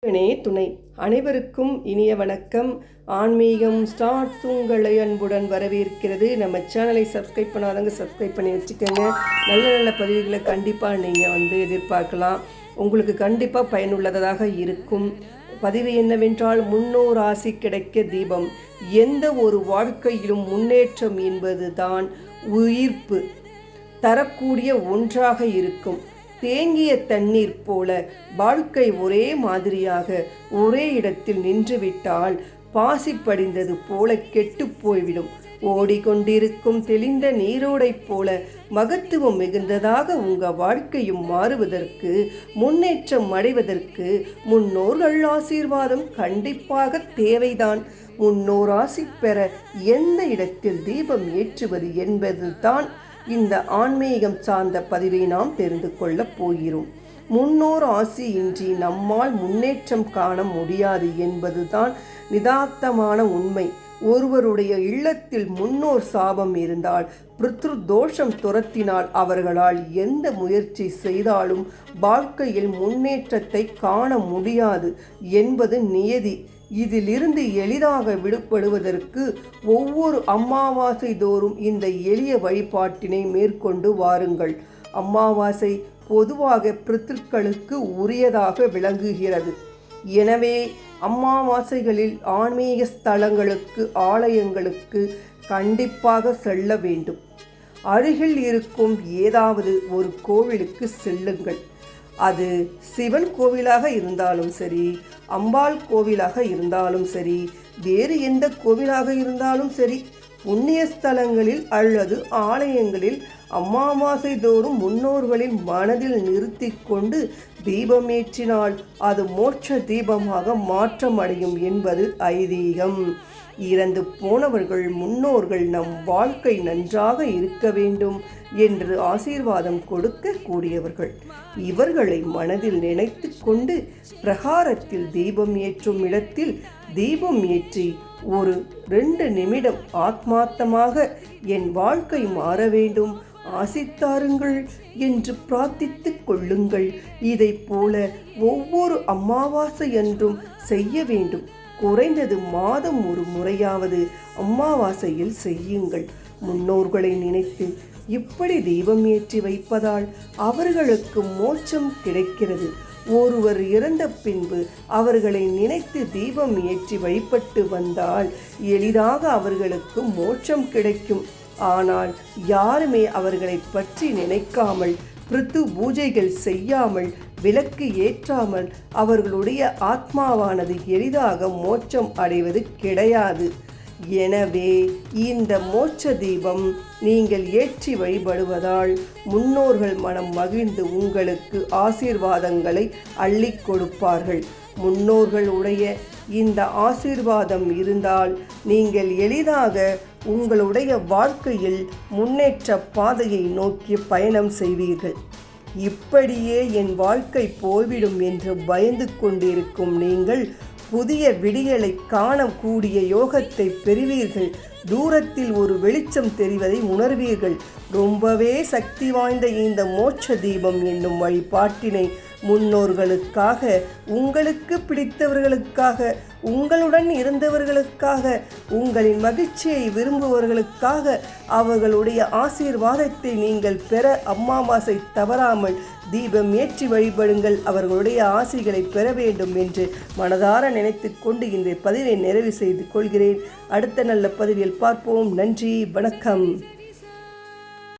துணை அனைவருக்கும் இனிய வணக்கம். ஆன்மீகம் ஸ்டார்ட்ஸ் உங்களை அன்புடன் வரவேற்கிறது. நம்ம சேனலை சப்ஸ்கிரைப் பண்ணாதவங்க சப்ஸ்கிரைப் பண்ணி வச்சுக்கோங்க. நல்ல நல்ல பதிவுகளை கண்டிப்பாக நீங்கள் எதிர்பார்க்கலாம். உங்களுக்கு கண்டிப்பாக பயனுள்ளதாக இருக்கும். பதிவு என்னவென்றால், முன்னோர் ஆசி கிடைக்க தீபம். எந்த ஒரு வாழ்க்கையிலும் முன்னேற்றம் என்பது தான் உயிர்ப்பு தரக்கூடிய ஒன்றாக இருக்கும். தேங்கிய தண்ணீர் போல வாழ்க்கை ஒரே மாதிரியாக ஒரே இடத்தில் நின்றுவிட்டால் பாசி படிந்தது போல கெட்டு போய்விடும். ஓடிக்கொண்டிருக்கும் தெளிந்த நீரோடை போல மகத்துவம் மிகுந்ததாக உங்கள் வாழ்க்கையும் மாறுவதற்கு, முன்னேற்றம் அடைவதற்கு முன்னோர்கள் ஆசீர்வாதம் கண்டிப்பாக தேவைதான். முன்னோர் ஆசி பெற எந்த இடத்தில் தீபம் ஏற்றுவது என்பதுதான் இந்த ஆன்மீகம் சார்ந்த பதிவை நாம் தெரிந்து கொள்ளப் போகிறோம். முன்னோர் ஆசி இன்றி நம்மால் முன்னேற்றம் காண முடியாது என்பதுதான் நிதார்த்தமான உண்மை. ஒருவருடைய இல்லத்தில் முன்னோர் சாபம் இருந்தால், பித்ரு தோஷம் துரத்தினால் அவர்களால் எந்த முயற்சி செய்தாலும் வாழ்க்கையில் முன்னேற்றத்தை காண முடியாது என்பது நியதி. இதிலிருந்து எளிதாக விடுபடுவதற்கு ஒவ்வொரு அமாவாசை தோறும் இந்த எளிய வழிபாட்டினை மேற்கொண்டு வாருங்கள். அமாவாசை பொதுவாக பித்ருக்களுக்கு உரியதாக விளங்குகிறது. எனவே அமாவாசைகளில் ஆன்மீக ஸ்தலங்களுக்கு, ஆலயங்களுக்கு கண்டிப்பாக செல்ல வேண்டும். அருகில் இருக்கும் ஏதாவது ஒரு கோவிலுக்கு செல்லுங்கள். அது சிவன் கோவிலாக இருந்தாலும் சரி, அம்பாள் கோவிலாக இருந்தாலும் சரி, வேறு எந்த கோவிலாக இருந்தாலும் சரி, புண்ணிய ஸ்தலங்களில் அல்லது ஆலயங்களில் அமாவாசை தோறும் முன்னோர்களின் மனதில் நிறுத்தி கொண்டு தீபமேற்றினால் அது மோட்ச தீபமாக மாற்றமடையும் என்பது ஐதீகம். இறந்து போனவர்கள் முன்னோர்கள் நம் வாழ்க்கை நன்றாக இருக்க வேண்டும் என்று ஆசீர்வாதம் கொடுக்க கூடியவர்கள். இவர்களை மனதில் நினைத்து கொண்டு பிரகாரத்தில் தீபம் ஏற்றும் இடத்தில் தீபம் ஏற்றி ஒரு 2 நிமிடம் ஆத்மார்த்தமாக என் வாழ்க்கை மாற வேண்டும், ஆசித்தாருங்கள் என்று பிரார்த்தித்து கொள்ளுங்கள். இதை போல ஒவ்வொரு அமாவாசை அன்றும் செய்ய வேண்டும். குறைந்தது மாதம் ஒரு முறையாவது அமாவாசையில் செய்யுங்கள். முன்னோர்களை நினைத்து இப்படி தீபம் ஏற்றி வைப்பதால் அவர்களுக்கு மோட்சம் கிடைக்கிறது. ஒருவர் இறந்த பின்பு அவர்களை நினைத்து தீபம் ஏற்றி வழிபட்டு வந்தால் எளிதாக அவர்களுக்கு மோட்சம் கிடைக்கும். ஆனால் யாருமே அவர்களை பற்றி நினைக்காமல், பித்ரு பூஜைகள் செய்யாமல், விளக்கு ஏற்றாமல் அவர்களுடைய ஆத்மாவானது எளிதாக மோட்சம் அடைவது கிடையாது. எனவே இந்த மோட்ச தீபம் நீங்கள் ஏற்றி வழிபடுவதால் முன்னோர்கள் மனம் மகிழ்ந்து உங்களுக்கு ஆசீர்வாதங்களை அள்ளி கொடுப்பார்கள். முன்னோர்களுடைய இந்த ஆசீர்வாதம் இருந்தால் நீங்கள் எளிதாக உங்களுடைய வாழ்க்கையில் முன்னேற்ற பாதையை நோக்கி பயணம் செய்வீர்கள். இப்படியே என் வாழ்க்கை போய்விடும் என்று பயந்து கொண்டிருக்கும் நீங்கள் புதிய விடியலை காணக்கூடிய யோகத்தை பெறுவீர்கள். தூரத்தில் ஒரு வெளிச்சம் தெரிவதை உணர்வீர்கள். ரொம்பவே சக்தி வாய்ந்த இந்த மோட்ச தீபம் என்னும் வழிபாட்டினை முன்னோர்களுக்காக, உங்களுக்கு பிடித்தவர்களுக்காக, உங்களுடன் இருந்தவர்களுக்காக, உங்களின் மகிழ்ச்சியை விரும்புபவர்களுக்காக, அவர்களுடைய ஆசீர்வாதத்தை நீங்கள் பெற அமாவாசை தவறாமல் தீபம் ஏற்றி வழிபடுங்கள். அவர்களுடைய ஆசைகளை பெற வேண்டும் என்று மனதார நினைத்து கொண்டு இந்த பதிவை நிறைவு செய்து கொள்கிறேன். அடுத்த நல்ல பதிவில் பார்ப்போம். நன்றி, வணக்கம்.